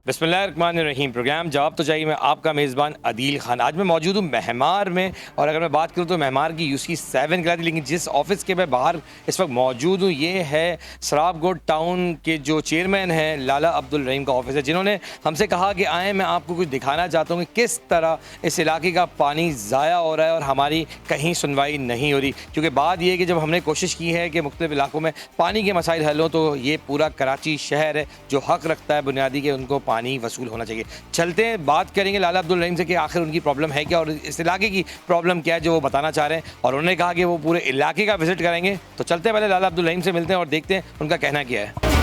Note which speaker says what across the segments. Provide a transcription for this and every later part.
Speaker 1: बिस्मिल्लाहिर्रहमानिर्रहीम। प्रोग्राम जवाब तो चाहिए, मैं आपका मेज़बान अदील खान। आज मैं मौजूद हूँ महमार में, और अगर मैं बात करूँ तो महमार की UC7 कहलाती, लेकिन जिस ऑफ़िस के मैं बाहर इस वक्त मौजूद हूँ ये है सराबगोड टाउन के जो चेयरमैन हैं लाला अब्दुल रहीम का ऑफ़िस है, जिन्होंने हमसे कहा कि आएँ मैं आपको कुछ दिखाना चाहता हूँ कि किस तरह इस इलाके का पानी ज़ाया हो रहा है और हमारी कहीं सुनवाई नहीं हो रही। क्योंकि बात यह है कि जब हमने कोशिश की है कि मुख्तलिफ़ इलाकों में पानी के मसाइल हल हों, तो ये पूरा कराची शहर है जो हक़ रखता है बुनियादी कि उनको पानी वसूल होना चाहिए। चलते हैं, बात करेंगे लाला अब्दुल रहीम से कि आखिर उनकी प्रॉब्लम है क्या और इस इलाके की प्रॉब्लम क्या है जो वो बताना चाह रहे हैं, और उन्होंने कहा कि वो पूरे इलाके का विजिट करेंगे। तो चलते हैं, पहले लाला अब्दुल रहीम से मिलते हैं और देखते हैं उनका कहना क्या है।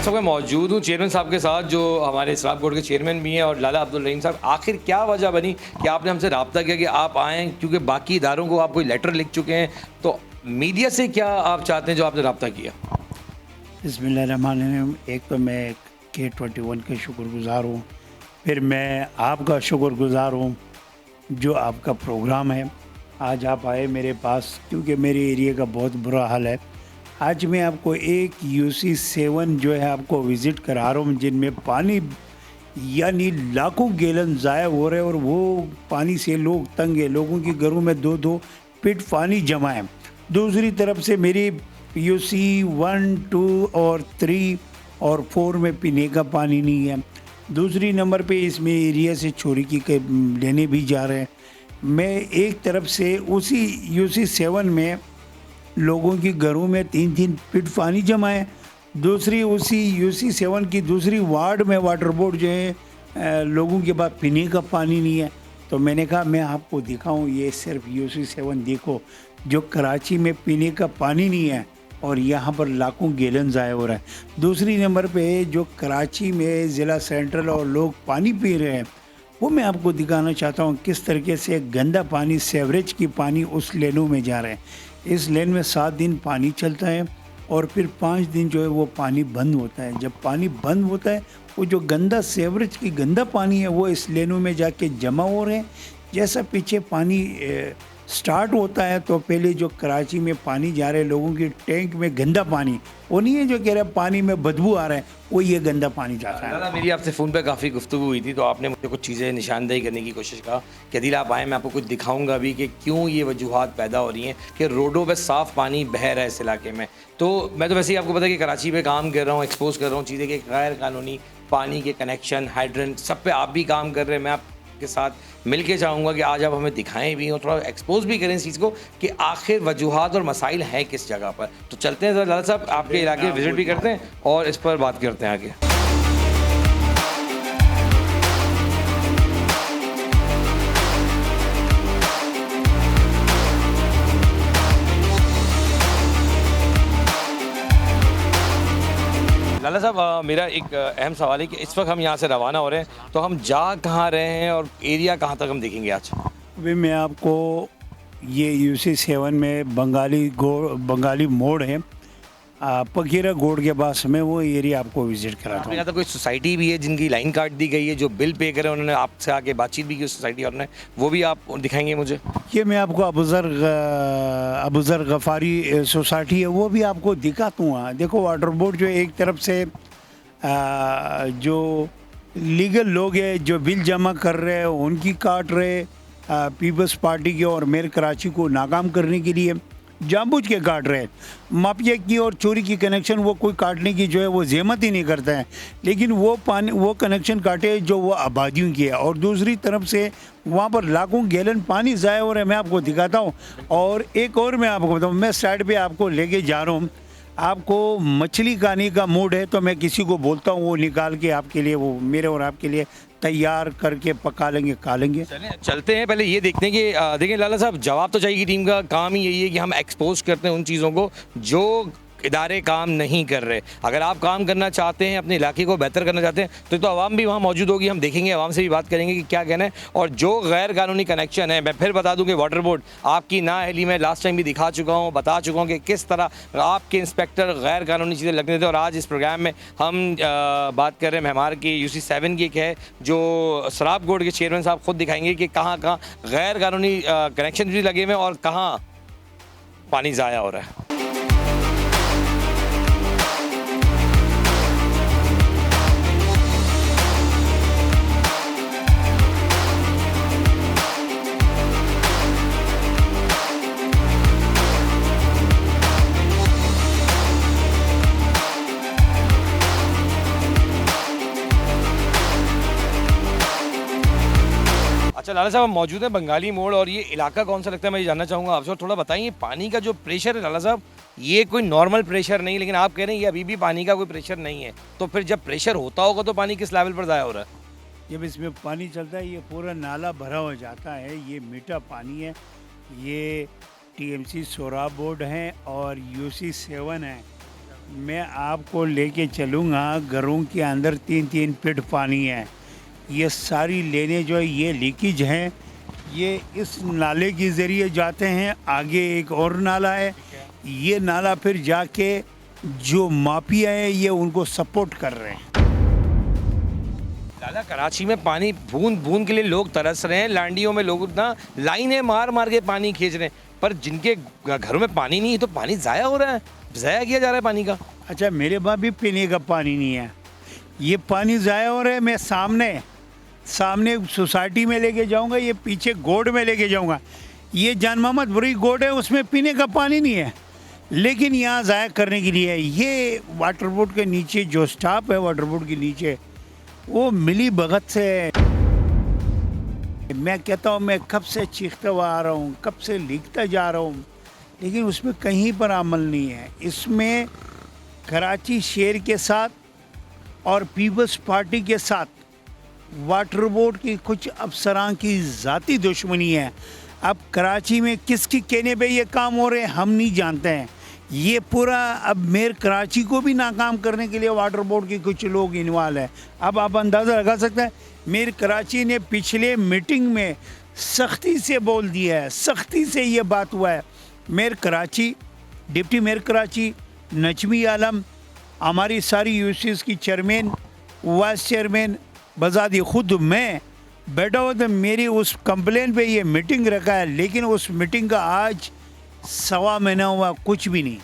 Speaker 1: मैं मौजूद हूँ चेयरमैन साहब के साथ, जो हमारे सराब बोर्ड के चेयरमैन भी हैं, और लाला अब्दुल रहीम साहब, आखिर क्या वजह बनी कि आपने हमसे रब्ता किया कि आप आएँ? क्योंकि बाकी इदारों को आप कोई लेटर लिख चुके हैं, तो मीडिया से क्या आप चाहते हैं जो आपने रब्ता किया?
Speaker 2: बिस्मिल्लाहिर्रहमानिर्रहीम। एक तो मैं K21 के शुक्रगुज़ार हूँ, फिर मैं आपका शुक्रगुज़ार हूँ जो आपका प्रोग्राम है। आज आप आए मेरे पास क्योंकि मेरे एरिया का बहुत बुरा हाल है। आज मैं आपको एक UC7 जो है आपको विज़िट करा रहा हूँ, जिनमें पानी यानी लाखों गैलन ज़ाया हो रहे हैं और वो पानी से लोग तंग है। लोगों के घरों में 2-2 फीट पानी जमा है। दूसरी तरफ से मेरी UC1, 2 और 3 और 4 में पीने का पानी नहीं है। दूसरी नंबर पे इसमें एरिया से चोरी की लेने भी जा रहे हैं। मैं एक तरफ से उसी UC7 में लोगों के घरों में 3-3 फीट पानी जमा है। दूसरी उसी UC7 की दूसरी वार्ड में वाटर बोर्ड जो है लोगों के पास पीने का पानी नहीं है। तो मैंने कहा मैं आपको दिखाऊं, ये सिर्फ UC7 देखो जो कराची में पीने का पानी नहीं है और यहाँ पर लाखों गैलन ज़ाया हो रहा है। दूसरी नंबर पे जो कराची में ज़िला सेंट्रल और लोग पानी पी रहे हैं, वो मैं आपको दिखाना चाहता हूँ किस तरीके से गंदा पानी, सेवरेज की पानी उस लेनों में जा रहे हैं। इस लेन में 7 दिन पानी चलता है और फिर 5 दिन जो है वो पानी बंद होता है। जब पानी बंद होता है, वो जो गंदा सेवरेज की गंदा पानी है वो इस लेनों में जाके जमा हो रहे हैं। जैसा पीछे पानी स्टार्ट होता है तो पहले जो कराची में पानी जा रहे हैं लोगों की टैंक में गंदा पानी, वो नहीं है जो कह रहे हैं पानी में बदबू आ रहा है, वो ये गंदा पानी जाता है।
Speaker 1: दादा, मेरी आपसे फ़ोन पे काफ़ी गुफ्तगू हुई थी, तो आपने मुझे कुछ चीज़ें निशानदेही करने की कोशिश कहा कि अदील आप आएँ, मैं आपको कुछ दिखाऊंगा भी कि क्यों ये वजूहात पैदा हो रही हैं कि रोडों पे साफ़ पानी बह रहा है इस इलाके में। तो मैं तो वैसे ही आपको पता है कि कराची में काम कर रहा हूँ, एक्सपोज कर रहा हूँ चीज़ें कि गैर कानूनी पानी के कनेक्शन, हाइड्रेंट, सब पे आप भी काम कर रहे हैं। मैं आपके साथ मिल के चाहूँगा कि आज आप हमें दिखाएं भी और थोड़ा एक्सपोज भी करें इस चीज़ को कि आखिर वजूहात और मसाइल हैं किस जगह पर। तो चलते हैं लाला साहब, आपके इलाके विजिट भी करते हैं और इस पर बात करते हैं आगे। लाला साहब, मेरा एक अहम सवाल है कि इस वक्त हम यहाँ से रवाना हो रहे हैं, तो हम जा कहाँ रहे हैं और एरिया कहाँ तक हम देखेंगे आज?
Speaker 2: अभी मैं आपको ये UC7 में बंगाली मोड़ है, पकीरा गोड़ के पास में वो एरिया आपको विजिट कराता हूँ।
Speaker 1: यहाँ तो कोई सोसाइटी भी है जिनकी लाइन काट दी गई है, जो बिल पे करे, उन्होंने आपसे आके बातचीत भी की उस सोसाइटी और ने, वो भी आप दिखाएंगे मुझे?
Speaker 2: ये मैं आपको अबूज़र गफ़ारी सोसाइटी है वो भी आपको दिखाता हूँ। देखो वाटर बोर्ड जो एक तरफ से जो लीगल लोग हैं जो बिल जमा कर रहे हैं उनकी काट रहे, पीपल्स पार्टी के और मेयर कराची को नाकाम करने के लिए जानबूझ के काट रहे हैं। माफिया की और चोरी की कनेक्शन वो कोई काटने की जो है वो ज़हमत ही नहीं करता है, लेकिन वो कनेक्शन काटे जो वो आबादियों की है। और दूसरी तरफ से वहाँ पर लाखों गैलन पानी ज़ाया हो रहा है। मैं आपको दिखाता हूँ और एक और मैं आपको बताऊँ, मैं साइड पे आपको लेके जा रहा हूँ। आपको मछली खाने का मूड है तो मैं किसी को बोलता हूँ वो निकाल के आपके लिए, वो मेरे और आपके लिए तैयार करके पका लेंगे, खा लेंगे।
Speaker 1: चलते हैं, पहले ये देखते हैं कि देखिए लाला साहब, जवाब तो चाहिए, टीम का काम ही यही है कि हम एक्सपोज करते हैं उन चीज़ों को जो इदारे काम नहीं कर रहे। अगर आप काम करना चाहते हैं, अपने इलाके को बेहतर करना चाहते हैं, तो आवाम भी वहाँ मौजूद होगी। हम देखेंगे, आवाम से भी बात करेंगे कि क्या कहना है। और जो गैर कानूनी कनेक्शन है, मैं फिर बता दूं कि वाटर बोर्ड आपकी नाअहली में लास्ट टाइम भी दिखा चुका हूँ, बता चुका हूँ कि किस तरह आपके इंस्पेक्टर गैर कानूनी चीज़ें लगने थे। और आज इस प्रोग्राम में हम बात कर रहे हैं मेहमार की UC7 की, एक है जो शराब बोर्ड के चेयरमैन साहब खुद दिखाएंगे कि कहाँ कहाँ गैर कानूनी कनेक्शन भी लगे हुए हैं और कहाँ पानी ज़ाया हो रहा है। अच्छा लाला साहब, हम मौजूद हैं बंगाली मोड़, और ये इलाका कौन सा लगता है मैं ये जानना चाहूँगा आपसे। और थोड़ा बताइए, पानी का जो प्रेशर है लाला साहब, ये कोई नॉर्मल प्रेशर नहीं, लेकिन आप कह रहे हैं ये अभी भी पानी का कोई प्रेशर नहीं है। तो फिर जब प्रेशर होता होगा तो पानी किस लेवल पर ज़ाया हो रहा है?
Speaker 2: जब इसमें पानी चलता है, ये पूरा नाला भरा हो जाता है। ये मीठा पानी है। ये TMC सोराब बोर्ड है और UC7 है। मैं आपको लेके चलूँगा, घरों के अंदर 3-3 फीट पानी है। ये सारी लेने जो है, ये लीकेज हैं, ये इस नाले के ज़रिए जाते हैं। आगे एक और नाला है, ये नाला फिर जाके जो माफिया है ये उनको सपोर्ट कर रहे हैं।
Speaker 1: लाला, कराची में पानी बूंद बूंद के लिए लोग तरस रहे हैं। लांडियों में लोग ना लाइनें मार मार के पानी खींच रहे हैं, पर जिनके घरों में पानी नहीं है तो पानी ज़ाया हो रहा है, ज़ाया किया जा रहा है पानी का।
Speaker 2: अच्छा, मेरे पास भी पीने का पानी नहीं है, ये पानी ज़ाया हो रहा है। मैं सामने सोसाइटी में लेके जाऊंगा, ये पीछे गोड में लेके जाऊंगा। ये जान मोहम्मद बुरी गोड है, उसमें पीने का पानी नहीं है, लेकिन यहाँ ज़ाया करने के लिए है। ये वाटर बोर्ड के नीचे जो स्टाफ है, वाटर बोर्ड के नीचे, वो मिली भगत से। मैं कहता हूँ, मैं कब से चीखता हुआ आ रहा हूँ, कब से लिखता जा रहा हूँ, लेकिन उसमें कहीं पर अमल नहीं है। इसमें कराची शहर के साथ और पीपल्स पार्टी के साथ वाटर बोर्ड की कुछ अफसरान की ज़ाती दुश्मनी है। अब कराची में किसकी कहने पे ये काम हो रहे हैं हम नहीं जानते हैं। ये पूरा अब मेयर कराची को भी नाकाम करने के लिए वाटर बोर्ड के कुछ लोग इन्वॉल्व है। अब आप अंदाज़ा लगा सकते हैं, मेयर कराची ने पिछले मीटिंग में सख्ती से बोल दिया है, सख्ती से ये बात हुआ है। Mayor Karachi, deputy mayor Karachi, Najmi Alam, हमारी सारी यूसीज की चेयरमैन, वाइस चेयरमैन, बजादी खुद मैं बैठा हुआ था। मेरी उस कंप्लेन पे ये मीटिंग रखा है, लेकिन उस मीटिंग का आज 1.25 महीना हुआ, कुछ भी नहीं।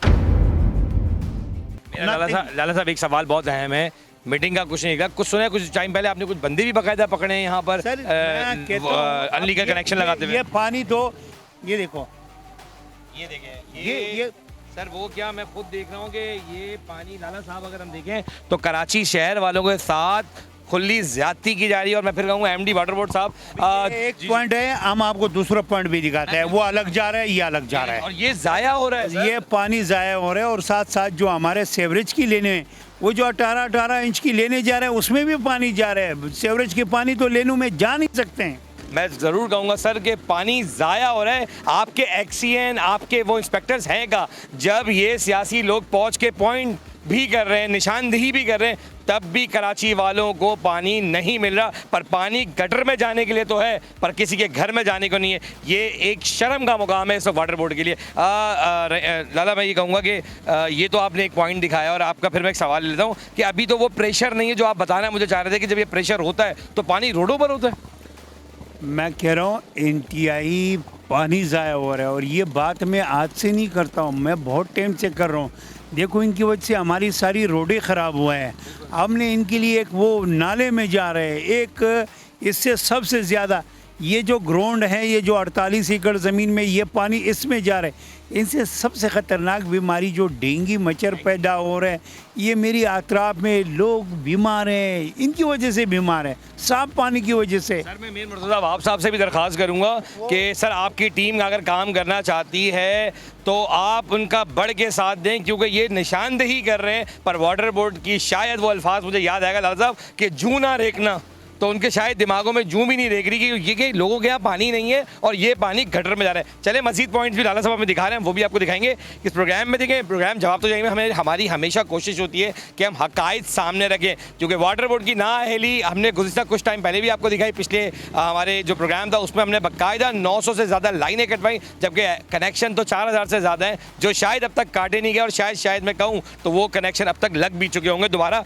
Speaker 1: लाला साहब, एक सवाल बहुत अहम है, मीटिंग का कुछ नहीं का, कुछ सुना है कुछ टाइम पहले आपने कुछ बंदे भी बाकायदा पकड़े हैं यहाँ पर अनलीगल कनेक्शन लगाते हुए।
Speaker 2: ये पानी तो ये देखो,
Speaker 1: ये देखें,
Speaker 2: ये
Speaker 1: सर वो क्या, मैं खुद देख रहा हूँ कि ये पानी लाला साहब अगर हम देखें तो कराची शहर वालों के साथ खुली ज्यादती की जा रही है। और मैं फिर कहूँगा MD वाटर बोर्ड साहब,
Speaker 2: एक पॉइंट है, हम आपको दूसरा पॉइंट भी दिखाते हैं। वो अलग जा रहा है, ये अलग जा रहा है,
Speaker 1: और ये जाया हो रहा है,
Speaker 2: ये पानी जाया हो रहा है। और साथ साथ जो हमारे सेवरेज की लेने हैं, वो जो 18 इंच की लेने जा रहे हैं, उसमें भी पानी जा रहा है। सेवरेज के पानी तो लेनों में जा नहीं सकते हैं।
Speaker 1: मैं ज़रूर कहूँगा सर कि पानी ज़ाया हो रहा है। आपके एक्सीएन, आपके वो इंस्पेक्टर्स हैं का, जब ये सियासी लोग पहुँच के पॉइंट भी कर रहे हैं, निशानदेही भी कर रहे हैं, तब भी कराची वालों को पानी नहीं मिल रहा। पर पानी गटर में जाने के लिए तो है, पर किसी के घर में जाने को नहीं है। ये एक शर्म का मुकाम है इस वाटर बोर्ड के लिए। लाला, मैं ये कहूँगा कि ये तो आपने एक पॉइंट दिखाया, और आपका फिर मैं एक सवाल लेता हूँ कि अभी तो वो प्रेशर नहीं है जो आप बताना मुझे चाह रहे थे कि जब ये प्रेशर होता है तो पानी रोडों पर होता है।
Speaker 2: मैं कह रहा हूँ इंतहाई पानी ज़ाया हो रहा है, और ये बात मैं आज से नहीं करता हूँ, मैं बहुत टाइम से कर रहा हूँ। देखो, इनकी वजह से हमारी सारी रोडें ख़राब हुआ है। हमने इनके लिए एक वो नाले में जा रहे हैं, एक इससे सबसे ज़्यादा ये जो ग्राउंड है, ये जो 48 एकड़ ज़मीन में ये पानी इसमें जा रहा है। इनसे सबसे ख़तरनाक बीमारी जो डेंगू मच्छर पैदा हो रहा है, ये मेरी अतराफ में लोग बीमार हैं, इनकी वजह से बीमार हैं, साफ पानी की वजह से।
Speaker 1: सर, मैं मेयर मुर्तज़ा आप साहब से भी दरख्वास्त करूंगा कि सर आपकी टीम अगर काम करना चाहती है तो आप उनका बढ़ के साथ दें, क्योंकि ये निशानदेही कर रहे हैं। पर वाटर बोर्ड की शायद वो अल्फाज मुझे याद आएगा लाला साहब कि जूं ना रेखना, तो उनके शायद दिमागों में जूं भी नहीं देख रही कि ये कि लोगों के यहाँ पानी नहीं है और ये पानी गटर में जा रहा है। चले मजीद पॉइंट्स भी लाला साहब हमें दिखा रहे हैं, वो भी आपको दिखाएंगे इस प्रोग्राम में। देखें प्रोग्राम जवाब तो जाएंगे, हमें हमारी हमेशा कोशिश होती है कि हम हकायत सामने रखें, क्योंकि वाटर बोर्ड की नाअहली हमने गुज़िश्ता कुछ टाइम पहले भी आपको दिखाई। पिछले हमारे जो प्रोग्राम था उसमें हमने बाकायदा 900 से ज़्यादा लाइनें कटवाई, जबकि कनेक्शन तो 4000 से ज़्यादा हैं जो शायद अब तक काटे नहीं गए, और शायद मैं कहूँ तो वो कनेक्शन अब तक लग भी चुके होंगे दोबारा।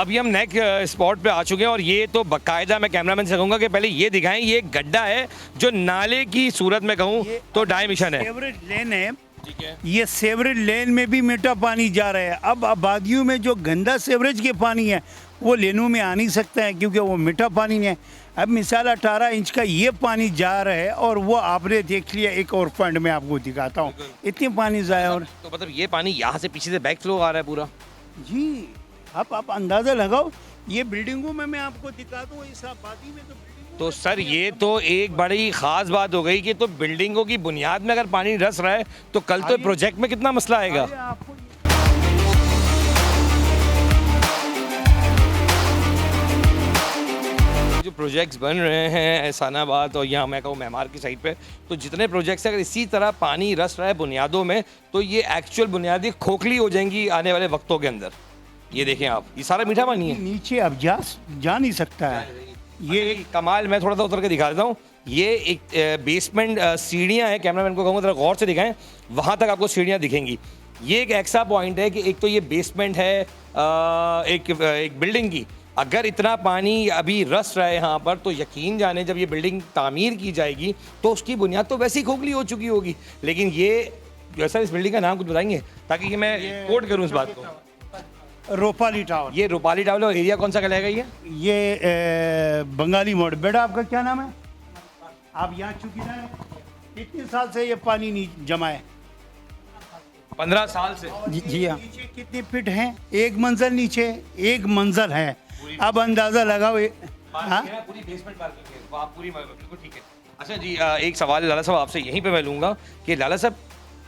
Speaker 1: अभी हम नेक्स्ट स्पॉट पे आ चुके हैं और ये तो बाकायदा मैं कैमरामैन से कहूँगा कि पहले ये दिखाएं, ये एक गड्ढा है जो नाले की सूरत में कहूँ तो डायमिशन है।
Speaker 2: सेवरेज लेन है,
Speaker 1: ठीक है।
Speaker 2: ये सेवरेज लेन में भी मीठा पानी जा रहा है। अब आबादियों में जो गंदा सेवरेज के पानी है वो लेनों में आ नहीं सकता है क्योंकि वो मीठा पानी नहीं है। अब मिसाल 18 इंच का ये पानी जा रहा है और वो आपने देख लिया। एक और पॉइंट में आपको दिखाता हूँ, इतने पानी जाया। और
Speaker 1: तो मतलब ये पानी यहाँ से पीछे से बैक फ्लो आ रहा है पूरा।
Speaker 2: जी आप अंदाज़ा लगाओ, ये बिल्डिंगों में मैं आपको दिखा दूँ, इस आबादी में
Speaker 1: तो सर ये तो एक बड़ी ख़ास बात हो गई कि तो बिल्डिंगों की बुनियाद में अगर पानी रस रहा है तो कल तो प्रोजेक्ट में कितना मसला आएगा।
Speaker 2: आपको
Speaker 1: जो प्रोजेक्ट्स बन रहे हैं एहसानाबाद और यहाँ मैं कहूँ मेहमार की साइड पे, तो जितने प्रोजेक्ट्स हैं अगर इसी तरह पानी रस रहा है बुनियादों में तो ये एक्चुअल बुनियादी खोखली हो जाएंगी आने वाले वक्तों के अंदर। ये देखें आप, ये सारा मीठा पानी है,
Speaker 2: नीचे अब जा नहीं सकता है।
Speaker 1: ये एक कमाल, मैं थोड़ा सा उतर के दिखा देता हूँ। ये एक बेसमेंट सीढ़ियाँ हैं, कैमरामैन को कहूँगा जरा गौर से दिखाएं, वहाँ तक आपको सीढ़ियाँ दिखेंगी। ये एक ऐसा पॉइंट है कि एक तो ये बेसमेंट है एक बिल्डिंग की, अगर इतना पानी अभी रस रहा है यहाँ पर तो यकीन जाने जब ये बिल्डिंग तामीर की जाएगी तो उसकी बुनियाद तो वैसे ही खोखली हो चुकी होगी। लेकिन ये सर इस बिल्डिंग का नाम कुछ बताएंगे ताकि ये मैं कोट करूँ इस बात को।
Speaker 2: रूपाली टावर।
Speaker 1: ये रूपाली टावर और एरिया कौन सा कहलाएगा
Speaker 2: ये बंगाली मोड़। बेटा आपका क्या नाम है? आप यहाँ चुकीदार हैं? कितने साल से ये पानी नहीं जमा है?
Speaker 1: 15 साल से।
Speaker 2: जी हाँ। नीचे कितने फीट हैं? एक मंजिल नीचे, एक मंजिल है। अब अंदाजा लगाओ। हाँ
Speaker 1: पूरी बेसमेंट पार्किंग है, आप पूरी बिल्कुल ठीक है। अच्छा जी, एक सवाल लाला साहब आपसे यहीं पे मैं लूँगा कि लाला साहब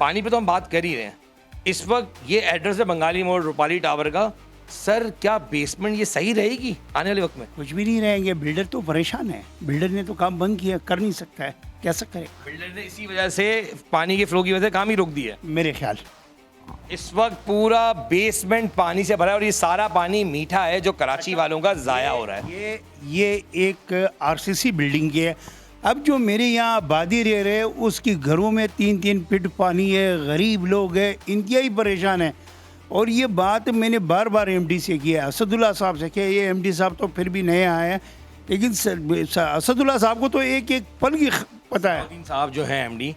Speaker 1: पानी पे तो हम बात कर ही रहे हैं, इस वक्त ये एड्रेस है बंगाली मोड़ रूपाली टावर का, सर क्या बेसमेंट ये सही रहेगी आने वाले वक्त में?
Speaker 2: कुछ भी नहीं रहेंगे। बिल्डर तो परेशान है, बिल्डर ने तो काम बंद किया, कर नहीं सकता है, कैसा करे?
Speaker 1: बिल्डर ने इसी वजह से पानी के फ्लो की वजह से काम ही रोक दिया
Speaker 2: मेरे ख्याल।
Speaker 1: इस वक्त पूरा बेसमेंट पानी से भरा है और ये सारा पानी मीठा है जो कराची वालों का जाया हो रहा है।
Speaker 2: ये एक आरसीसी बिल्डिंग की है। अब जो मेरे यहाँ आबादी रह रहे उसकी घरों में 3-3 फीट पानी है, गरीब लोग हैं, इंतहाई परेशान है। और ये बात मैंने बार बार एमडी से किया, असदुल्ला साहब से किया। ये एमडी साहब तो फिर भी नए आए हैं, लेकिन असदुल्ला साहब को तो एक एक पल की पता है।
Speaker 1: साहब जो है एमडी,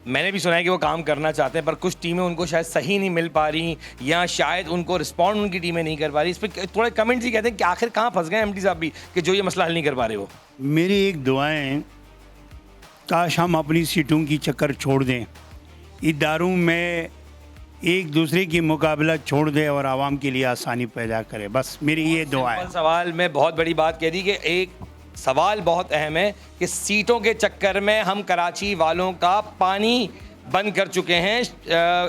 Speaker 1: मैंने भी सुना है कि वो काम करना चाहते हैं पर कुछ टीमें उनको शायद सही नहीं मिल पा रही या शायद उनको रिस्पॉन्ड उनकी टीमें नहीं कर पा रही। इस पर थोड़े कमेंट्स ही कहते हैं कि आखिर कहाँ फंस गए एमडी साहब भी कि जो ये मसला हल नहीं कर पा रहे हो।
Speaker 2: मेरी एक दुआएं, काश हम अपनी सीटों की चक्कर छोड़ दें, इदारों में एक दूसरे की मुकाबला छोड़ दें और आवाम के लिए आसानी पैदा करें। बस मेरी ये दुआ है।
Speaker 1: सवाल में बहुत बड़ी बात कह दी कि एक सवाल बहुत अहम है कि सीटों के चक्कर में हम कराची वालों का पानी बंद कर चुके हैं।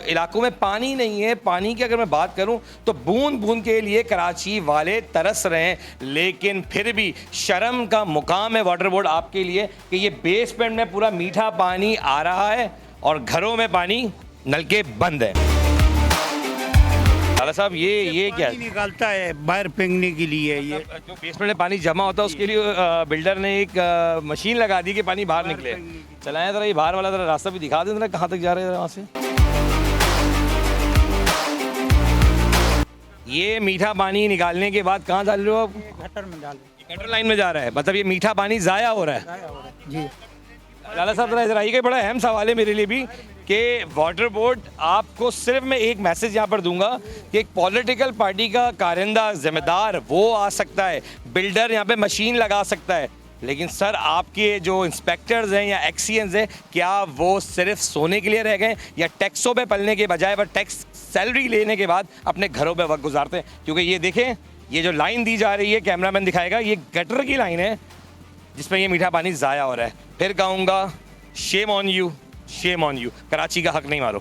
Speaker 1: इलाकों में पानी नहीं है। पानी की अगर मैं बात करूं तो बूंद बूंद के लिए कराची वाले तरस रहे हैं, लेकिन फिर भी शर्म का मुकाम है वाटर बोर्ड आपके लिए कि ये बेसमेंट में पूरा मीठा पानी आ रहा है और घरों में पानी नलके बंद है। लाला साहब ये क्या
Speaker 2: पानी निकालता है बाहर फेंकने के लिए ये
Speaker 1: जो बेसमेंट में पानी जमा होता है उसके लिए बिल्डर ने एक मशीन लगा दी कि पानी बाहर निकले। चलाएं जरा ये बाहर वाला जरा रास्ता भी दिखा दें जरा कहाँ तक जा रहे हैं वहाँ से। ये मीठा पानी निकालने के बाद कहाँ डाल रहे हो आप?
Speaker 2: गटर में डालो।
Speaker 1: गटर लाइन में जा रहा है, मतलब ये मीठा पानी ज़ाया हो रहा है।
Speaker 2: जी
Speaker 1: लाला साहब जरा इधर आइए कि बड़ा अहम सवाल है मेरे लिए भी कि वाटर बोर्ड आपको सिर्फ मैं एक मैसेज यहाँ पर दूंगा कि एक पॉलिटिकल पार्टी का कारिंदा जिम्मेदार वो आ सकता है, बिल्डर यहाँ पे मशीन लगा सकता है, लेकिन सर आपके जो इंस्पेक्टर्स हैं या एक्सीएंस हैं क्या वो सिर्फ सोने के लिए रह गए या टैक्सों पे पलने के बजाय वह टैक्स सैलरी लेने के बाद अपने घरों पे वक्त गुजारते हैं? क्योंकि ये देखें ये जो लाइन दी जा रही है, कैमरामैन दिखाएगा, ये गटर की लाइन है जिसमें ये मीठा पानी ज़ाया हो रहा है। फिर कहूँगा shame on you, shame on you, Karachi का हक नहीं मारो।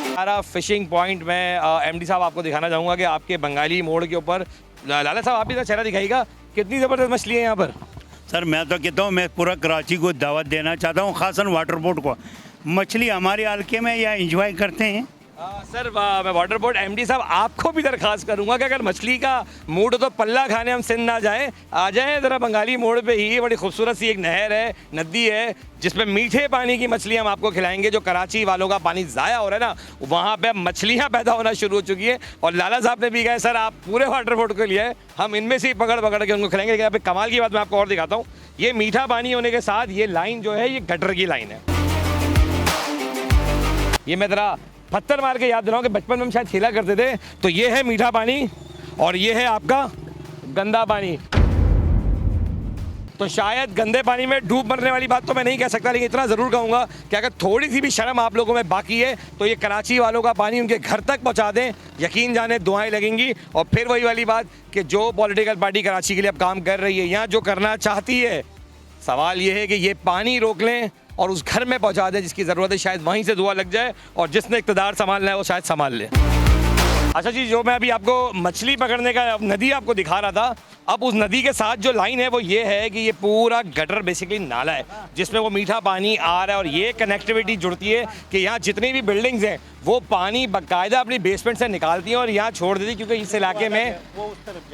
Speaker 1: सारा फिशिंग पॉइंट में एमडी साहब आपको दिखाना चाहूँगा कि आपके बंगाली मोड़ के ऊपर लाला साहब आप भी चेहरा दिखाइएगा, कितनी ज़बरदस्त मछली है यहाँ पर।
Speaker 2: सर मैं तो कहता हूँ मैं पूरा कराची को दावत देना चाहता हूँ, खासन वाटर बोर्ड को। मछली हमारे हल्के में या इंजॉय करते हैं।
Speaker 1: सर मैं वाटर बोर्ड एमडी साहब आपको भी दरखास्त करूंगा कि अगर मछली का मूड हो तो पल्ला खाने हम सिंध ना जाएं, आ जाएं ज़रा बंगाली मोड़ पे ही बड़ी खूबसूरत सी एक नहर है, नदी है जिसमें मीठे पानी की मछली हम आपको खिलाएंगे। जो कराची वालों का पानी ज़ाया हो रहा है ना वहाँ पे मछलियाँ पैदा होना शुरू हो चुकी है और लाला साहब ने भी कहा सर आप पूरे वाटर बोर्ड के लिए हम इनमें से ही पकड़ पकड़ के उनको खिलाएंगे। लेकिन यहाँ पे कमाल की बात मैं आपको और दिखाता हूँ, ये मीठा पानी होने के साथ ये लाइन जो है ये गटर की लाइन है। ये मैं ज़रा पत्थर मार के याद दिलाऊं कि बचपन में हम शायद खेला करते थे। तो ये है मीठा पानी और ये है आपका गंदा पानी। तो शायद गंदे पानी में डूब मरने वाली बात तो मैं नहीं कह सकता, लेकिन इतना ज़रूर कहूँगा कि अगर थोड़ी सी भी शर्म आप लोगों में बाकी है तो ये कराची वालों का पानी उनके घर तक पहुँचा दें, यकीन जाने दुआएं लगेंगी। और फिर वही वाली बात कि जो पॉलिटिकल पार्टी कराची के लिए अब काम कर रही है या जो करना चाहती है, सवाल ये है कि ये पानी रोक लें और उस घर में पहुंचा दें जिसकी ज़रूरत है, शायद वहीं से दुआ लग जाए और जिसने इक़्तिदार संभालना है वो शायद संभाल ले। अच्छा जी, जो मैं अभी आपको मछली पकड़ने का नदी आपको दिखा रहा था, अब उस नदी के साथ जो लाइन है वो ये है कि ये पूरा गटर बेसिकली नाला है जिसमें वो मीठा पानी आ रहा है और ये कनेक्टिविटी जुड़ती है कि यहाँ जितनी भी बिल्डिंग्स हैं वो पानी बाकायदा अपनी बेसमेंट से निकालती हैं और यहाँ छोड़ देती, क्योंकि इस इलाके में,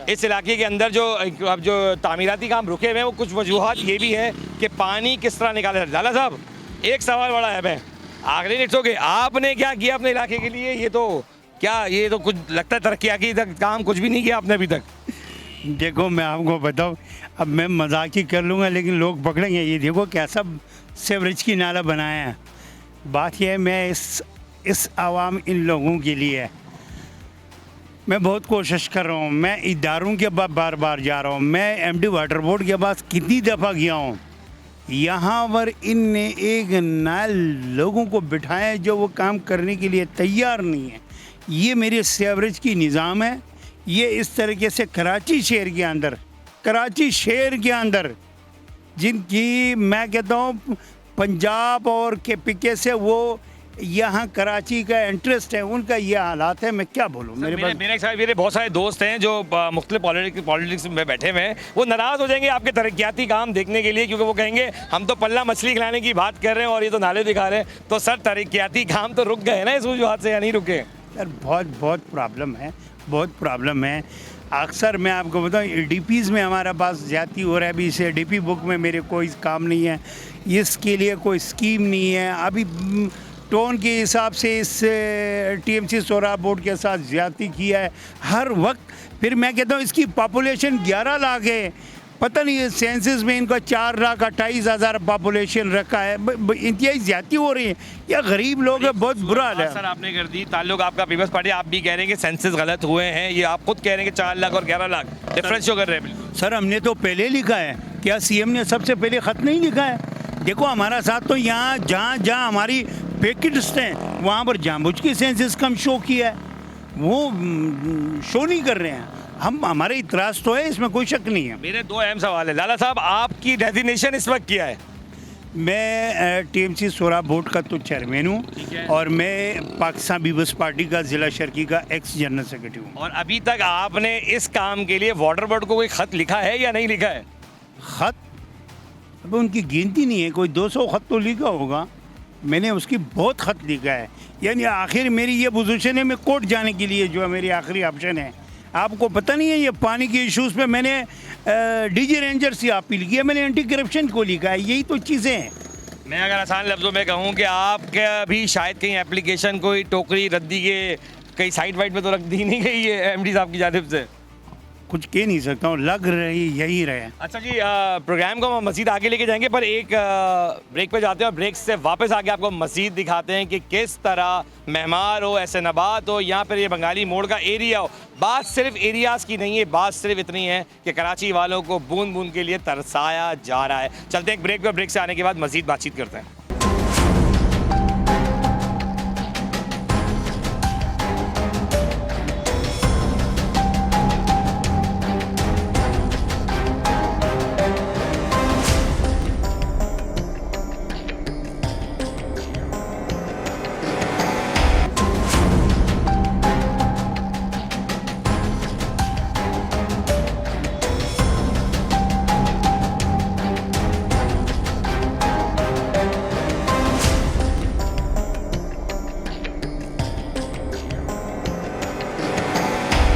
Speaker 1: इस इलाके के अंदर जो अब जो तामीराती काम रुके हुए हैं वो कुछ वजूहात ये भी है कि पानी किस तरह निकाले। लाला साहब एक सवाल बड़ा है, मैं आखिरी निकसोगे आपने क्या किया अपने इलाके के लिए? ये तो कुछ लगता है तरक्याती तक काम कुछ भी नहीं किया आपने अभी तक।
Speaker 2: देखो मैं आपको बताऊँ, अब मैं मजाक ही कर लूँगा लेकिन लोग पकड़ेंगे। ये देखो कैसा सेवरेज की नाला बनाया है। बात यह है मैं इस आवाम इन लोगों के लिए मैं बहुत कोशिश कर रहा हूँ। मैं इदारों के पास बार बार जा रहा हूँ, मैं एमडी वाटर बोर्ड के पास कितनी दफ़ा गया हूँ। यहाँ पर इनने एक नए लोगों को बिठाया जो वो काम करने के लिए तैयार नहीं है। ये मेरे सेवरेज की निज़ाम है। ये इस तरीके से कराची शहर के अंदर जिनकी मैं कहता हूँ पंजाब और के से वो यहाँ कराची का इंटरेस्ट है, उनका ये हालात है। मैं क्या बोलूँ,
Speaker 1: मेरे बहुत सारे दोस्त हैं जो मुख्तलिफ पॉलिटिक्स में बैठे हुए हैं, वो नाराज़ हो जाएंगे आपके तरक्याती काम देखने के लिए, क्योंकि वो कहेंगे हम तो पल्ला मछली खिलाने की बात कर रहे हैं और ये तो नाले दिखा रहे हैं। तो सर तरक्याती काम तो रुक गए ना इस वजूहत से, या नहीं रुके?
Speaker 2: सर बहुत प्रॉब्लम है। अक्सर मैं आपको बताऊँ ADPs में हमारे पास ज़्यादती हो रहा है। अभी इस ADP बुक में मेरे कोई काम नहीं है, इसके लिए कोई स्कीम नहीं है। अभी टोन के हिसाब से इस TMC सोरा बोर्ड के साथ ज़्यादती किया है हर वक्त। फिर मैं कहता हूँ इसकी पॉपुलेशन 11 लाख है, पता नहीं सेंसस में इनका 4,28,000 पॉपुलेशन रखा है। इंतहाई ज़्यादती हो रही है, या गरीब लोग है, बहुत बुरा हाल है।
Speaker 1: सर आपने कर दी ताल्लुक आपका पीपल्स पार्टी, आप भी कह रहे हैं कि सेंसस गलत हुए हैं, ये आप खुद कह रहे हैं कि 4 लाख और 11 लाख डिफरेंस शो कर रहे हैं। बिल्कुल
Speaker 2: सर हमने तो पहले लिखा है, क्या CM ने सबसे पहले ख़त नहीं लिखा है? देखो हमारा साथ तो यहाँ जहाँ हमारी पैकेट्स हैं वहाँ पर जानबूझ के सेंसस कम शो किया है, वो शो नहीं कर रहे हैं। हम हमारे इतराज़ तो है, इसमें कोई शक नहीं है।
Speaker 1: मेरे 2 अहम सवाल है लाला साहब, आपकी डेजिग्नेशन इस वक्त क्या है?
Speaker 2: मैं TMC सोरा बोर्ड का तो चेयरमैन हूँ और मैं पाकिस्तान पीपल्स पार्टी का ज़िला शर्की का एक्स जनरल सेक्रेटरी हूँ।
Speaker 1: और अभी तक आपने इस काम के लिए वाटर बोर्ड को कोई ख़त लिखा है या नहीं लिखा है?
Speaker 2: ख़त अब उनकी गिनती नहीं है, कोई 200 ख़त तो लिखा होगा। मैंने उसकी बहुत ख़त लिखा है, यानी आखिर मेरी ये पोजीशन है, मैं कोर्ट जाने के लिए जो है मेरी आखिरी ऑप्शन है। आपको पता नहीं है ये पानी के इश्यूज़ पे मैंने डीजी रेंजर से अपील किया, मैंने एंटी करप्शन को लिखा है, यही तो चीज़ें हैं।
Speaker 1: मैं अगर आसान लफ्ज़ों में कहूँ कि आपका भी शायद कहीं एप्लीकेशन कोई टोकरी रद्दी के कहीं साइड वाइड पे तो रख दी नहीं गई है एमडी साहब की जानिब से?
Speaker 2: कुछ कह नहीं सकता हूँ, लग रही यही रहे।
Speaker 1: अच्छा जी, प्रोग्राम को हम मज़ीद आगे लेके जाएंगे, पर एक ब्रेक पे जाते हैं और ब्रेक से वापस आके आपको मज़ीद दिखाते हैं कि किस तरह मेहमान हो, एहसनाबाद हो, यहाँ पर ये बंगाली मोड़ का एरिया हो। बात सिर्फ एरियाज़ की नहीं है, बात सिर्फ इतनी है कि कराची वालों को बूंद बूंद के लिए तरसाया जा रहा है। चलते हैं एक ब्रेक पे, ब्रेक से आने के बाद मज़ीद बातचीत करते हैं।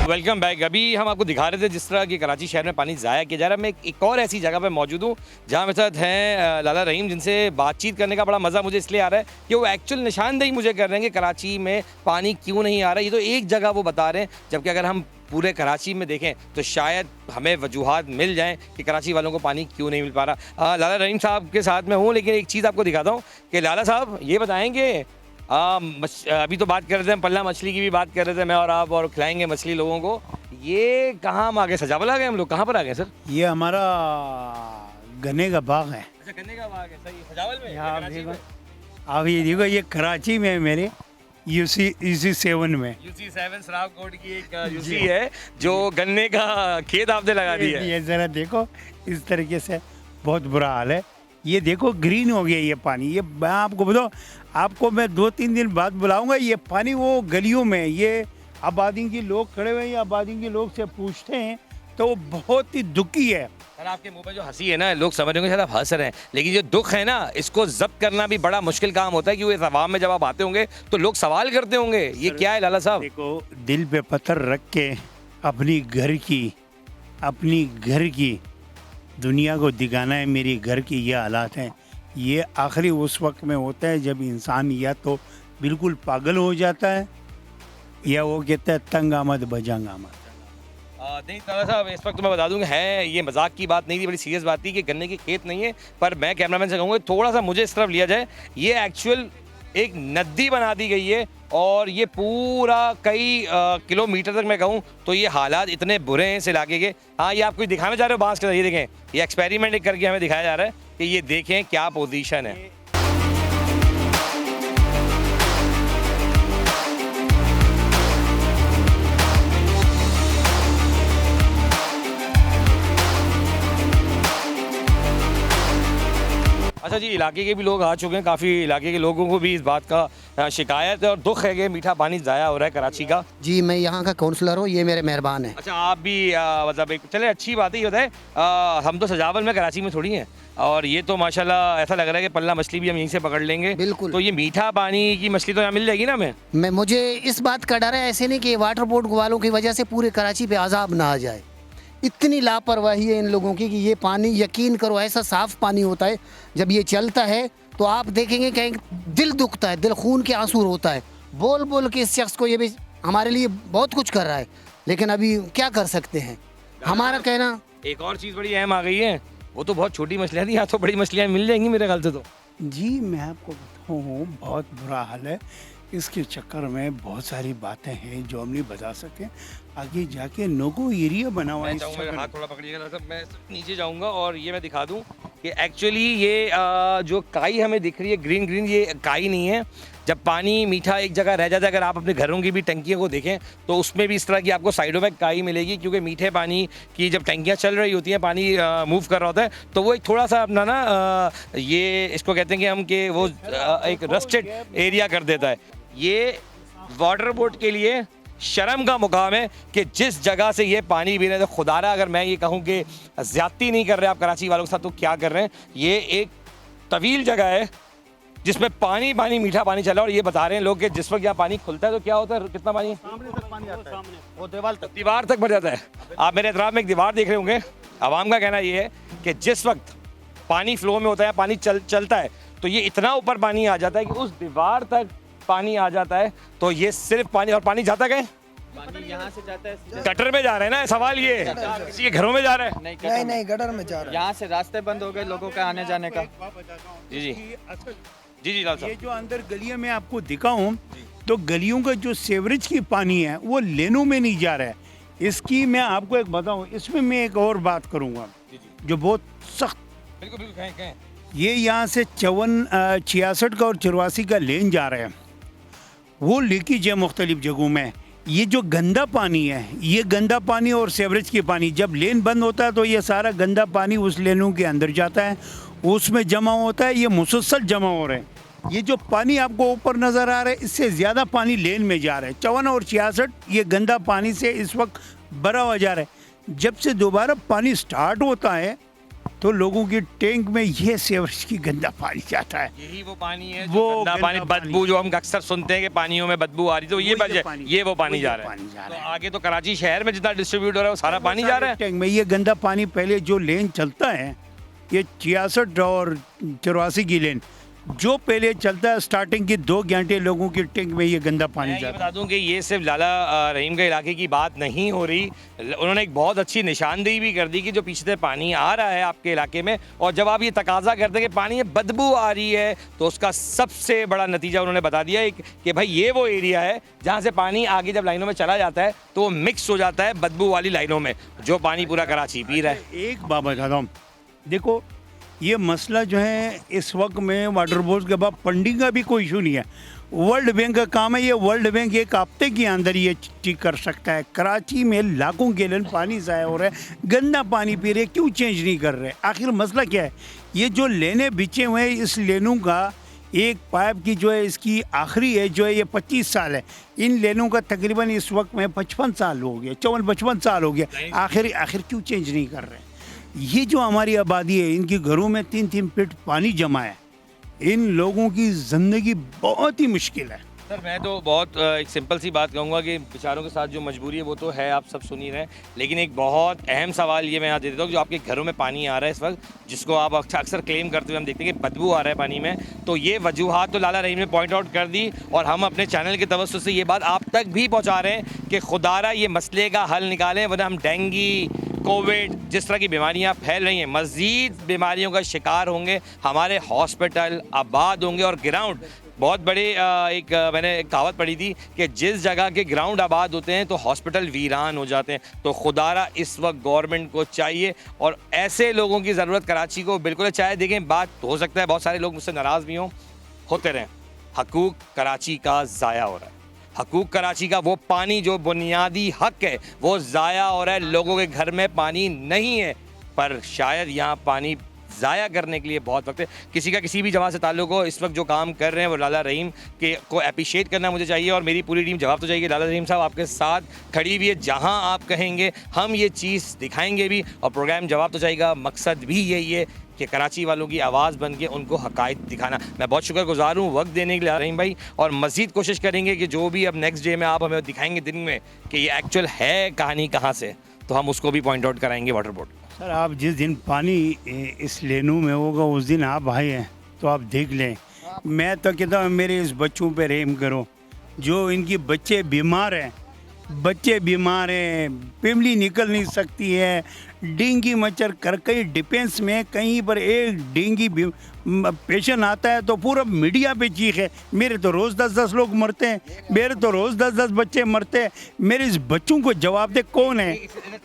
Speaker 1: Welcome back. अभी हम आपको दिखा रहे थे जिस तरह की कराची शहर में पानी ज़ाया किया जा रहा है। मैं एक और ऐसी जगह पे मौजूद हूँ जहाँ मेरे साथ हैं लाला रहीम, जिनसे बातचीत करने का बड़ा मज़ा मुझे इसलिए आ रहा है कि वो एक्चुअल निशानदेही मुझे कर रहे हैं कि कराची में पानी क्यों नहीं आ रहा। ये तो एक जगह वो बता रहे हैं, जबकि अगर हम पूरे कराची में देखें तो शायद हमें वजूहात मिल जाएँ कि कराची वालों को पानी क्यों नहीं मिल पा रहा। लाला रहीम साहब के साथ में हूँ, लेकिन एक चीज़ आपको दिखाता हूँ कि लाला साहब ये बताएँगे, अभी तो बात कर रहे थे हम पल्ला मछली की भी बात कर रहे थे मैं और आप, और खिलाएंगे मछली लोगों को। ये कहाँ हम आ गए, सजावल आ गए हम लोग, कहाँ पर आ गए सर?
Speaker 2: ये हमारा गन्ने का बाग है।
Speaker 1: अच्छा, गन्ने का बाग है, सही। सजावल में
Speaker 2: यहाँ
Speaker 1: कराची
Speaker 2: देखो,
Speaker 1: में?
Speaker 2: अब ये देखो, ये कराची में है मेरे यूसी 7 में।
Speaker 1: यूसी 7 सराब कोट की एक यूसी है जो गन्ने का खेत आपने लगा दिया है।
Speaker 2: ये ज़रा देखो, इस तरीके से बहुत बुरा हाल है। ये देखो ग्रीन हो गया ये पानी। ये मैं आपको बताऊँ, आपको मैं 2-3 दिन बाद बुलाऊंगा। ये पानी वो गलियों में, ये आबादी के लोग खड़े हुए हैं, आबादी के लोग से पूछते हैं तो वो बहुत ही दुखी है।
Speaker 1: सर आपके मुंह पे जो हंसी है ना, लोग समझ रहे होंगे शायद आप हंस रहे हैं, लेकिन जो दुख है ना, इसको जब्त करना भी बड़ा मुश्किल काम होता है, क्योंकि इस अवाम में जब आप आते होंगे तो लोग सवाल करते होंगे ये क्या है लाला साहब?
Speaker 2: देखो, दिल पे पत्थर रख के अपनी घर की दुनिया को दिखाना है, मेरी घर की ये हालात हैं। ये आखिरी उस वक्त में होता है जब इंसान या तो बिल्कुल पागल हो जाता है या वो कहता है तंग आमद बजंग आमद।
Speaker 1: नहीं लाला साहब, इस वक्त तो मैं बता दूंगा, है ये मजाक की बात नहीं थी, बड़ी सीरियस बात थी कि गन्ने के खेत नहीं है। पर मैं कैमरामैन से कहूँगा थोड़ा सा मुझे इस तरफ लिया जाए। ये एक्चुअल एक नदी बना दी गई है और ये पूरा कई किलोमीटर तक मैं कहूँ तो ये हालात इतने बुरे हैं इस इलाके के। हाँ, ये आपको दिखाने जा रहे हो बांस के, ये देखें, ये एक्सपेरिमेंट करके हमें दिखाया जा रहा है कि ये देखें क्या पोजीशन है। अच्छा जी, इलाके के भी लोग आ चुके हैं, काफ़ी इलाके के लोगों को भी इस बात का शिकायत है और दुख है कि मीठा पानी ज़ाया हो रहा है कराची का।
Speaker 3: जी, मैं यहाँ का काउंसलर हूँ, ये मेरे मेहरबान हैं।
Speaker 1: अच्छा, आप भी मतलब एक चले अच्छी बात ही होता है। हम तो सजावल में कराची में थोड़ी हैं, और ये तो माशाल्लाह ऐसा लग रहा है कि पल्ला मछली भी हम यहीं से पकड़ लेंगे।
Speaker 3: बिल्कुल।
Speaker 1: तो ये मीठा पानी की मछली तो यहाँ मिल जाएगी ना हमें?
Speaker 3: मुझे इस बात का डर है, ऐसे नहीं कि वाटर बोर्ड वालों की वजह से पूरे कराची पे अजाब ना आ जाए। इतनी लापरवाही है इन लोगों की कि ये पानी, यकीन करो, ऐसा साफ़ पानी होता है, जब ये चलता है तो आप देखेंगे कहीं दिल दुखता है, दिल खून के आंसू होता है। बोल बोल के इस शख्स को, ये भी हमारे लिए बहुत कुछ कर रहा है, लेकिन अभी क्या कर सकते हैं। हमारा कहना,
Speaker 1: एक और चीज़ बड़ी अहम आ गई है, वो तो बहुत छोटी मछलियाँ थी, यहाँ तो बड़ी मछलियाँ मिल जाएंगी मेरे ख्याल से। तो
Speaker 2: जी, मैं आपको बताऊँ, बहुत बुरा हाल है। इसके चक्कर में बहुत सारी बातें हैं जो हम नहीं बता सके। आगे जाके नोगो एरिया बना हुआ है।
Speaker 1: मैं चाहूँगा हाथ थोड़ा पकड़िएगा साहब, मैं नीचे जाऊँगा और ये मैं दिखा दूँ कि एक्चुअली ये जो काई हमें दिख रही है ग्रीन ग्रीन, ये काई नहीं है। जब पानी मीठा एक जगह रह जाता है, अगर आप अपने घरों की भी टंकियों को देखें तो उसमें भी इस तरह की आपको साइडों में काई मिलेगी, क्योंकि मीठे पानी की जब टंकियाँ चल रही होती हैं, पानी मूव कर रहा होता है, तो वो एक थोड़ा सा अपना ना ये इसको कहते हैं कि हम कि वो एक रस्टेड एरिया कर देता है। ये वाटर बोर्ड के लिए शर्म का मुकाम है कि जिस जगह से ये पानी पी रहे हैं, तो खुदारा अगर मैं ये कहूँ कि ज़्यादती नहीं कर रहे आप कराची वालों के साथ, तो क्या कर रहे हैं। ये एक तवील जगह है जिसमें पानी पानी मीठा पानी चला, और ये बता रहे हैं लोग कि जिस वक्त यहाँ पानी खुलता है तो क्या होता है, कितना पानी
Speaker 4: सामने तक पानी आता है, वो
Speaker 1: दीवार तक भर जाता है। आप मेरे एतराफ़ में एक दीवार देख रहे होंगे। आवाम का कहना ये है कि जिस वक्त पानी फ्लो में होता है, पानी चलता है, तो ये इतना ऊपर पानी आ जाता है कि उस दीवार तक पानी आ जाता है। तो ये सिर्फ पानी, और पानी जाता गए
Speaker 4: पानी यहाँ से जाता है,
Speaker 1: गटर में जा रहे हैं ना, सवाल ये है किसी के घरों में जा रहा है।
Speaker 4: नहीं गटर में जा रहा है, यहाँ से रास्ते बंद हो गए लोगों का आने जाने का।
Speaker 1: जी जी जी जी लाल
Speaker 2: ये
Speaker 1: साहब,
Speaker 2: जो अंदर गलियां में आपको दिखाऊं तो गलियों का जो सीवरेज की पानी है वो लेनों में नहीं जा रहा है। इसकी मैं आपको एक बताऊं, इसमें मैं एक और बात करूंगा जो बहुत सख्त,
Speaker 1: बिल्कुल बिल्कुल कहें कहें।
Speaker 2: ये यहाँ से 66 का और 84 का लेन जा रहा है, वो लीकेज है मुख्तलिफ जगहों में। ये जो गंदा पानी है, ये गंदा पानी और सीवरेज की पानी जब लेन बंद होता है तो ये सारा गंदा पानी उस लेनों के अंदर जाता है, उसमें जमा होता है, ये मुसलसल जमा हो रहा है। ये जो पानी आपको ऊपर नज़र आ रहा है, इससे ज़्यादा पानी लेन में जा रहा है। 54 और 66 ये गंदा पानी से इस वक्त भरा हुआ जा रहा है। जब से दोबारा पानी स्टार्ट होता है तो लोगों की टैंक में ये सीवरेज की गंदा पानी जाता है।
Speaker 1: यही वो पानी है,
Speaker 2: वो
Speaker 1: वो गंदा पानी,
Speaker 2: गंदा
Speaker 1: बदबू जो हम अक्सर सुनते हैं कि पानियों में बदबू आ रही, तो ये ये वो पानी जा रहा है। तो आगे तो कराची शहर में जितना डिस्ट्रीब्यूट हो रहा है वो सारा पानी जा रहा है।
Speaker 2: टैंक में ये गंदा पानी, पहले जो लेन चलता है, ये 66 और 84 की लेन जो पहले चलता है, स्टार्टिंग की 2 घंटे लोगों की टैंक में ये गंदा पानी
Speaker 1: मैं ये
Speaker 2: जाता
Speaker 1: बता दूं कि ये सिर्फ लाला रहीम के इलाके की बात नहीं हो रही, उन्होंने एक बहुत अच्छी निशानदेही भी कर दी कि जो पीछे से पानी आ रहा है आपके इलाके में, और जब आप ये तकाजा करते हैं कि पानी में बदबू आ रही है, तो उसका सबसे बड़ा नतीजा उन्होंने बता दिया कि भाई ये वो एरिया है जहाँ से पानी आगे जब लाइनों में चला जाता है तो वो मिक्स हो जाता है बदबू वाली लाइनों में, जो पानी पूरा कराची पी रहा है।
Speaker 2: एक बात बताता हूँ, देखो ये मसला जो है इस वक्त में वाटर बोर्ड के बाद फंडिंग का भी कोई इशू नहीं है, वर्ल्ड बैंक का काम है। ये वर्ल्ड बैंक एक हफ्ते के अंदर ये ठीक कर सकता है। कराची में लाखों गैलन पानी ज़ाया हो रहा है, गंदा पानी पी रहे, क्यों चेंज नहीं कर रहे? आखिर मसला क्या है? ये जो लेने बिछे हुए हैं, इस लेनों का एक पाइप की जो है इसकी आखिरी है जो है ये 25 साल है। इन लेनों का तकरीबन इस वक्त में 55 साल हो गया, 54-55 साल हो गया। आखिर क्यों चेंज नहीं कर रहे? ये जो हमारी आबादी है, इनके घरों में 3-3 फीट पानी जमा है, इन लोगों की ज़िंदगी बहुत ही मुश्किल है।
Speaker 1: सर मैं तो बहुत एक सिंपल सी बात कहूँगा कि बेचारों के साथ जो मजबूरी है वो तो है, आप सब सुन ही रहे हैं, लेकिन एक बहुत अहम सवाल ये मैं यहाँ दे देता हूँ, जो आपके घरों में पानी आ रहा है इस वक्त, जिसको आप अक्सर क्लेम करते हुए हम देखते हैं कि बदबू आ रहा है पानी में, तो ये वजूहात तो लाला रहीम ने पॉइंट आउट कर दी, और हम अपने चैनल के तवज्जुह से ये बात आप तक भी पहुँचा रहे हैं कि खुदारा ये मसले का हल निकालें, वरना हम डेंगी, कोविड, जिस तरह की बीमारियां फैल रही हैं, मज़ीद बीमारियों का शिकार होंगे, हमारे हॉस्पिटल आबाद होंगे, और ग्राउंड बहुत बड़े एक मैंने कहावत पढ़ी थी कि जिस जगह के ग्राउंड आबाद होते हैं तो हॉस्पिटल वीरान हो जाते हैं। तो खुदारा इस वक्त गवर्नमेंट को चाहिए, और ऐसे लोगों की ज़रूरत कराची को बिल्कुल है। चाहे देखें, बात हो सकता है बहुत सारे लोग मुझसे नाराज़ भी होते रहें, हकूक़ कराची का ज़ाया हो रहा है। हकूक़ कराची का वो पानी जो बुनियादी हक है वो ज़ाया हो रहा है। लोगों के घर में पानी नहीं है, पर शायद यहाँ पानी ज़ाया करने के लिए बहुत वक्त है। किसी का किसी भी जमात से ताल्लुक़ हो, इस वक्त जो काम कर रहे हैं वो लाला रहीम के को अप्रिशिएट करना मुझे चाहिए, और मेरी पूरी टीम जवाब तो चाहिए कि लाला रहीम साहब आपके साथ खड़ी हुई है, जहाँ आप कहेंगे हम ये चीज़ दिखाएंगे भी, और प्रोग्राम जवाब तो चाहिएगा। मकसद भी यही है कि कराची वालों की आवाज़ बन के उनको हक़ाइक़ दिखाना। मैं बहुत शुक्रगुज़ार हूँ वक्त देने के लिए रहीम भाई, और मज़ीद कोशिश करेंगे कि जो भी अब नेक्स्ट डे में आप हमें दिखाएंगे दिन में कि ये एक्चुअल है कहानी कहाँ से, तो हम उसको भी पॉइंट आउट कराएंगे वाटर बोर्ड।
Speaker 2: सर आप जिस दिन पानी इस लेनों में होगा उस दिन आप आए हैं तो आप देख लें। मैं तो कहता हूँ मेरे इस बच्चों पे रहम करो, जो इनकी बच्चे बीमार हैं, फैमिली निकल नहीं सकती है, डेंगू मच्छर कर कई डिफेंस में कहीं पर एक डेंगू पेशेंट आता है तो पूरा मीडिया पे चीख है, मेरे तो रोज़ 10-10 लोग मरते हैं, मेरे तो रोज़ 10-10 बच्चे मरते हैं। मेरे इस बच्चों को जवाब दे कौन है?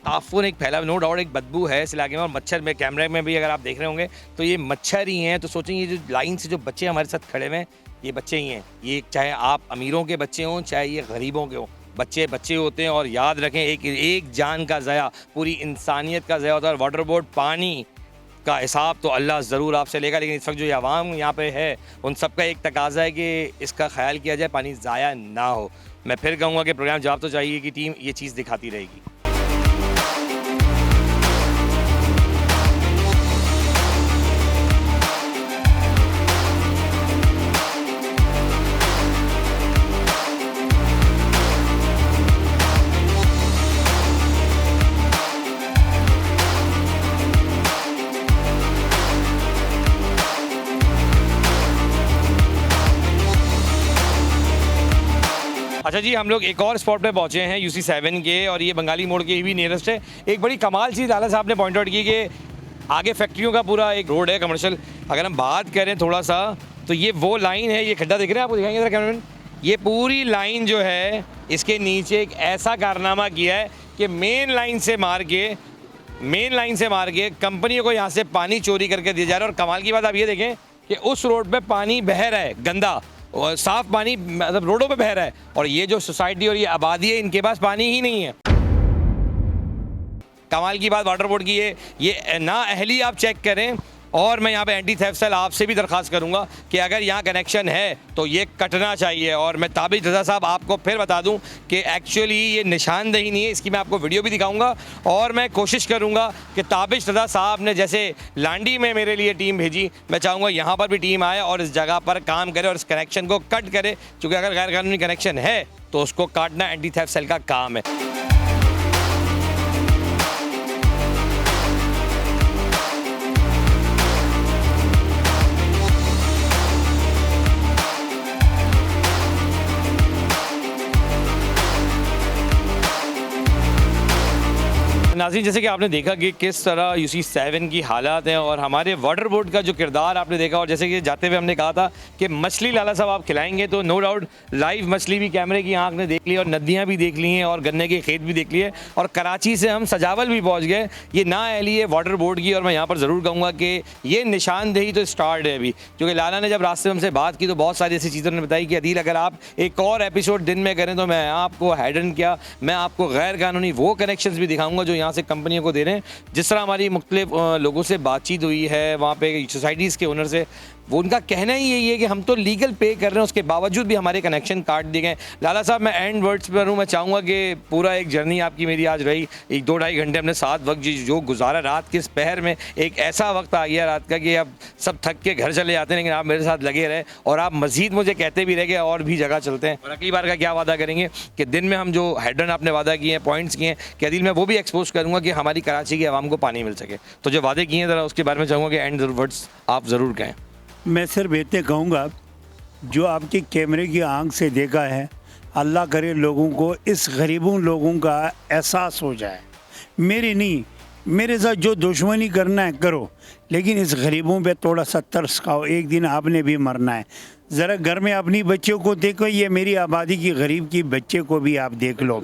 Speaker 1: ताफुन एक फैला, नो डाउट एक बदबू है इस इलाके में, और मच्छर में कैमरे में भी अगर आप देख रहे होंगे तो ये मच्छर ही हैं। तो सोचेंगे जो लाइन से जो बच्चे हमारे साथ खड़े हैं ये बच्चे ही हैं। ये चाहे आप अमीरों के बच्चे हों चाहे ये गरीबों के हों, बच्चे बच्चे होते हैं। और याद रखें एक जान का ज़या पूरी इंसानियत का ज़या होता है। और वाटर बोर्ड पानी का हिसाब तो अल्लाह ज़रूर आपसे लेगा, लेकिन इस वक्त जो ये आवाम यहाँ पे है उन सब का एक तकाज़ा है कि इसका ख्याल किया जाए, पानी ज़ाया ना हो। मैं फिर कहूँगा कि प्रोग्राम जवाब तो चाहिए कि टीम ये चीज़ दिखाती रहेगी। अच्छा जी, हम लोग एक और स्पॉट पे पहुंचे हैं यूसी 7 के, और ये बंगाली मोड़ के भी नियरेस्ट है। एक बड़ी कमाल चीज़ लाला साहब ने पॉइंट आउट की कि आगे फैक्ट्रियों का पूरा एक रोड है कमर्शियल। अगर हम बात करें थोड़ा सा, तो ये वो लाइन है, ये खड्डा दिख रहा है आपको, दिखाएंगे जरा कैमरामैन। ये पूरी लाइन जो है, इसके नीचे एक ऐसा कारनामा किया है कि मेन लाइन से मार के कंपनियों को यहाँ से पानी चोरी करके दिया जा रहा है। और कमाल की बात आप ये देखें कि उस रोड पे पानी बह रहा है, गंदा और साफ पानी, मतलब रोडों पे बह रहा है, और ये जो सोसाइटी और ये आबादी है, इनके पास पानी ही नहीं है। कमाल की बात वाटर बोर्ड की है, ये ना अहली आप चेक करें। और मैं यहाँ पे एंटी थेफ्ट सेल आपसे भी दरख्वास्त करूँगा कि अगर यहाँ कनेक्शन है तो ये कटना चाहिए। और मैं ताबिश रज़ा साहब आपको फिर बता दूँ कि एक्चुअली ये निशानदेही नहीं है, इसकी मैं आपको वीडियो भी दिखाऊंगा। और मैं कोशिश करूँगा कि ताबिश रज़ा साहब ने जैसे लांडी में मेरे लिए टीम भेजी, मैं चाहूँगा यहाँ पर भी टीम आए और इस जगह पर काम करे और इस कनेक्शन को कट करे, क्योंकि अगर गैर कानूनी कनेक्शन है तो उसको काटना एंटी थेफ्ट सेल का काम है। नाज़रीन, जैसे कि आपने देखा कि किस तरह यूसी 7 की हालात हैं और हमारे वाटर बोर्ड का जो किरदार आपने देखा, और जैसे कि जाते हुए हमने कहा था कि मछली लाला साहब आप खिलाएंगे, तो नो डाउट लाइव मछली भी कैमरे की आंख ने देख ली और नदियाँ भी देख ली हैं और गन्ने के खेत भी देख लिए, और कराची से हम सजावल भी पहुँच गए। ये ना अहली है वाटर बोर्ड की, और मैं यहाँ पर ज़रूर कहूँगा कि ये निशानदेही तो स्टार्ट है अभी, क्योंकि लाला ने जब रास्ते में हमसे बात की तो बहुत सारी ऐसी चीज़ों ने बताई कि अदील अगर आप एक और एपिसोड दिन में करें तो मैं आपको हैडन क्या, मैं आपको गैर कानूनी वो कनेक्शंस भी दिखाऊंगा जो यहाँ से कंपनियों को दे रहे हैं। जिस तरह हमारी मुख्तलिफ लोगों से बातचीत हुई है वहाँ पे सोसाइटीज़ के ओनर से, वो उनका कहना ही यही है कि हम तो लीगल पे कर रहे हैं, उसके बावजूद भी हमारे कनेक्शन काट दिए गए। लाला साहब, मैं एंड वर्ड्स पर हूँ, मैं चाहूँगा कि पूरा एक जर्नी आपकी मेरी आज रही, एक 2-2.5 घंटे हमने साथ वक्त जो गुजारा, रात के इस पहर में एक ऐसा वक्त आ गया रात का कि अब सब थक के घर चले जाते हैं, लेकिन आप मेरे साथ लगे रहे और आप मज़ीद मुझे कहते भी रहे और भी जगह चलते हैं। और अगली बार का क्या वादा करेंगे कि दिन में हम जो हेडन आपने वादा किए हैं, पॉइंट्स किए हैं, कि अदील मैं वो भी एक्सपोज करूँगा कि हमारी कराची की आवाम को पानी मिल सके। तो जो वादे किए हैं ज़रा उसके बारे में चाहूँगा कि एंड वर्ड्स आप ज़रूर कहें।
Speaker 2: मैं सिर्फ इतने कहूँगा, जो आपके कैमरे की आंख से देखा है, अल्लाह करे लोगों को, इस गरीबों लोगों का एहसास हो जाए। मेरी नहीं, मेरे साथ जो दुश्मनी करना है करो, लेकिन इस गरीबों पे थोड़ा सा तरस खाओ, एक दिन आपने भी मरना है। ज़रा घर में अपनी बच्चों को देखो, ये मेरी आबादी की गरीब की बच्चे को भी आप देख लो।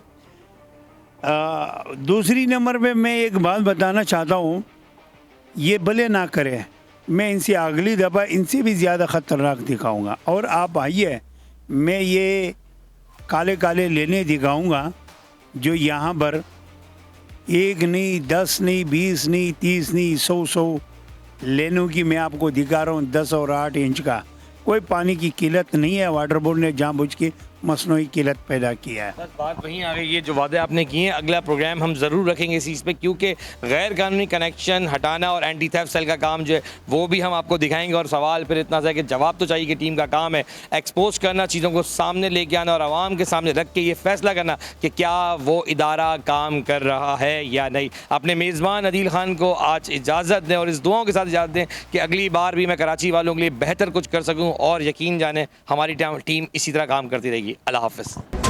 Speaker 2: दूसरी नंबर पे मैं एक बात बताना चाहता हूँ, ये भले ना करें, मैं इनसे अगली दफ़ा इनसे भी ज़्यादा ख़तरनाक दिखाऊंगा। और आप आइए, मैं ये काले काले लेने दिखाऊंगा जो यहाँ पर 1 नहीं, 10 नहीं, 20 नहीं, 30 नहीं, 100 लेनों की मैं आपको दिखा रहा हूँ, 10 और 8 इंच का। कोई पानी की किल्लत नहीं है, वाटर बोर्ड ने जानबूझ के मसनूई किल्लत पैदा किया है।
Speaker 1: बस बात वहीं आ गई, ये जो वादे आपने किए हैं, अगला प्रोग्राम हम ज़रूर रखेंगे इस चीज़ पे, क्योंकि गैर कानूनी कनेक्शन हटाना और एंटी थेफ्ट सेल का काम जो है वो भी हम आपको दिखाएंगे। और सवाल फिर इतना सा है कि जवाब तो चाहिए कि टीम का काम है एक्सपोज करना, चीज़ों को सामने लेके आना और आवाम के सामने रख के ये फैसला करना कि क्या वो इदारा काम कर रहा है या नहीं। अपने मेज़बान अदील खान को आज इजाज़त दें और इस दुआओं के साथ इजाज़त दें कि अगली बार भी मैं कराची वालों के लिए बेहतर कुछ कर सकूँ, और यकीन जाने हमारी टीम इसी तरह काम करती रहेगी। अल्लाह हाफ़िज़।